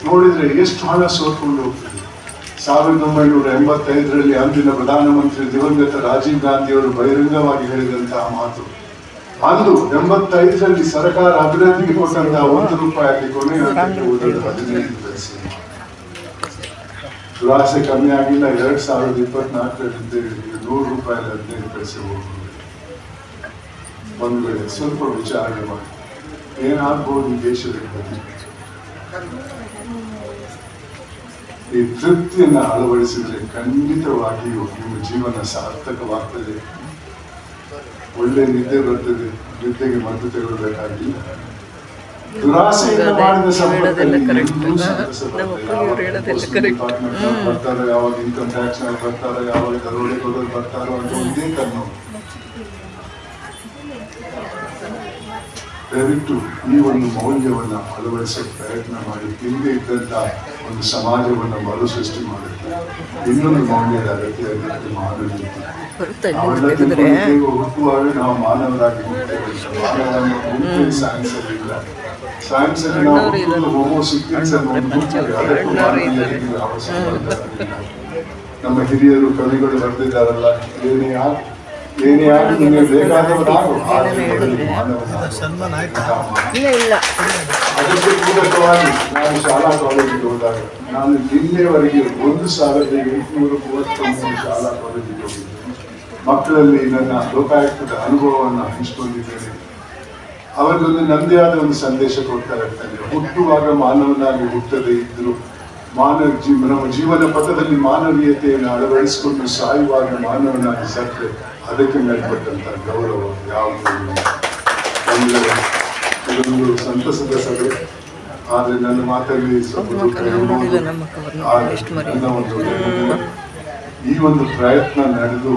ನೋಡಿದ್ರೆ ಎಷ್ಟು ಹಣ ಸೋರ್ಕೊಂಡು ಹೋಗ್ತದೆ. 1985ರಲ್ಲಿ ಅಂದಿನ ಪ್ರಧಾನಮಂತ್ರಿ ದಿವಂಗತ ರಾಜೀವ್ ಗಾಂಧಿ ಅವರು ಬಹಿರಂಗವಾಗಿ ಹೇಳಿದಂತಹ ಮಾತು, ಅಂದು 85ರಲ್ಲಿ ಸರ್ಕಾರ ಅಭಿವೃದ್ಧಿಗೆ ಕೊಟ್ಟಂತಹ ₹1 ಕೊನೆ 15 ಪೈಸೆ. ದುರಾಸೆ ಕಮ್ಮಿ ಆಗಿಲ್ಲ. 2024ರಲ್ಲಿ ₹100 15 ಪೈಸೆ ಹೋಗ್ತದೆ. ಒಂದು ವೇಳೆ ಸ್ವಲ್ಪ ವಿಚಾರಣೆ ಮಾಡಿ ಏನಾಗ್ಬೋದು ಈ ದೇಶದ ಗತಿ. ಈ ತೃಪ್ತಿಯನ್ನ ಅಳವಡಿಸಿದ್ರೆ ಖಂಡಿತವಾಗಿಯೂ ನಿಮ್ಮ ಜೀವನ ಸಾರ್ಥಕವಾಗ್ತದೆ. ಒಳ್ಳೆ ನಿದ್ದೆ ಬರ್ತದೆ. ನಿದ್ದೆಗೆ ಮದ್ದು ತೆಗೊಳ್ಬೇಕಾಗಿಲ್ಲ. ದುರಾಸೆಯಿಂದ ಮಾಡಿದ ಸಂಪತ್ತಲ್ಲಿ ಬರ್ತಾರೋ, ಯಾವಾಗ ಇನ್ಕಮ್ ಟ್ಯಾಕ್ಸ್ ಬರ್ತಾರೋ, ಯಾವಾಗ ದರೋಡೆಗಳು ಬರ್ತಾರೋ ಅಂತ ಒಂದೇ ಕಣ್ಣು. ದಯವಿಟ್ಟು ಈ ಒಂದು ಮೌಲ್ಯವನ್ನು ಅಳವಡಿಸೋಕೆ ಪ್ರಯತ್ನ ಮಾಡಿ. ಹಿಂದೆ ಇದ್ದಂಥ ಒಂದು ಸಮಾಜವನ್ನು ಮರು ಸೃಷ್ಟಿ ಮಾಡುತ್ತೆ. ಇನ್ನೊಂದು ಮೌಲ್ಯದ ಅಗತ್ಯ ಮಾನವೀಯತೆ. ಹುಟ್ಟುವಾಗ ನಾವು ಮಾನವರಾಗಿ ಹುಟ್ಟೇವೆ. ಮಾನವನ ಹುಟ್ಟೆ ಸೈನ್ಸ್ ಅಲ್ಲಿ ಇಲ್ಲ. ಸೈನ್ಸ್ ಅಲ್ಲಿ ನಾವು ಹೋಮೋ ಸಿಕ್ಕಿನ್ಸ್ ಅದಕ್ಕೂ ಮಾನವೀಯತೆಗೆ ಅವಶ್ಯಕ. ನಮ್ಮ ಹಿರಿಯರು ಕವಿಗಳು ಬರೆದಿದ್ದಾರಲ್ಲ, ಏನೇ ಆಗಿ ನಿಮಗೆ ಬೇಕಾದವರಾಗು ಅದಕ್ಕೆ ಪೂರಕವಾಗಿ ನಾನು ಶಾಲಾ ಕಾಲೇಜಿಗೆ ಹೋದಾಗ ನಾನು ಇಲ್ಲಿಯವರೆಗೆ 1833 ಶಾಲಾ ಕಾಲೇಜಿಗೆ ಹೋಗಿದ್ದೇನೆ. ಮಕ್ಕಳಲ್ಲಿ ನನ್ನ ಲೋಕಾಯುಕ್ತದ ಅನುಭವವನ್ನು ಹಂಚಿಕೊಂಡಿದ್ದೇನೆ. ಅವರಿಗೊಂದು ನನ್ನದೇ ಆದ ಒಂದು ಸಂದೇಶ ಕೊಡ್ತಾ ಇರ್ತೇನೆ. ಹುಟ್ಟುವಾಗ ಮಾನವನಾಗಿ ಹುಟ್ಟದೇ ಇದ್ರು ನಮ್ಮ ಜೀವನ ಪಥದಲ್ಲಿ ಮಾನವೀಯತೆಯನ್ನು ಅಳವಡಿಸಿಕೊಂಡು ಸಾಯುವಾಗ ಮಾನವನಾಗಿ ಸತ್ತರೆ ಅದಕ್ಕೆ ಮೇಲ್ಪಟ್ಟಂತ ಗೌರವ ಯಾವುದು. ಇದೊಂದು ಸಂತಸದ ಸಭೆ. ಆದರೆ ನನ್ನ ಮಾತಲ್ಲಿ ಈ ಒಂದು ಪ್ರಯತ್ನ ನಡೆದು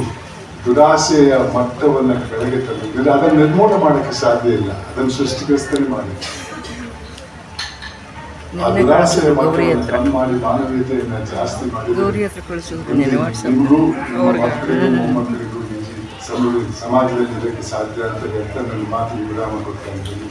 ದುರಾಸೆಯ ಮಟ್ಟವನ್ನು ಕೆಳಗೆ ತಂದಿದ್ದರೆ ಅದನ್ನು ನಿರ್ಮೂಲ ಮಾಡೋಕ್ಕೆ ಸಾಧ್ಯ ಇಲ್ಲ. ಅದನ್ನು ಸೃಷ್ಟಿಕರ್ತನೆ ಮಾಡಿ ಆ ದುರಾಸೆಯ ಮಟ್ಟವನ್ನು ಕಮ್ಮಿ ಮಾಡಿ ಮಾನವೀಯತೆಯನ್ನು ಜಾಸ್ತಿ ಮಾಡಿದರೆ ನಿಮಗೂ ಮೊಮ್ಮಕ್ಕಳಿಗೂ ಸಮಾಜದಲ್ಲಿ ಇರಕ್ಕೆ ಸಾಧ್ಯ ಅಂತ ನನ್ನ ಮಾತಿಗೆ ವಿರಾಮ ಕೊಡ್ತಾ ಇದ್ದೀನಿ.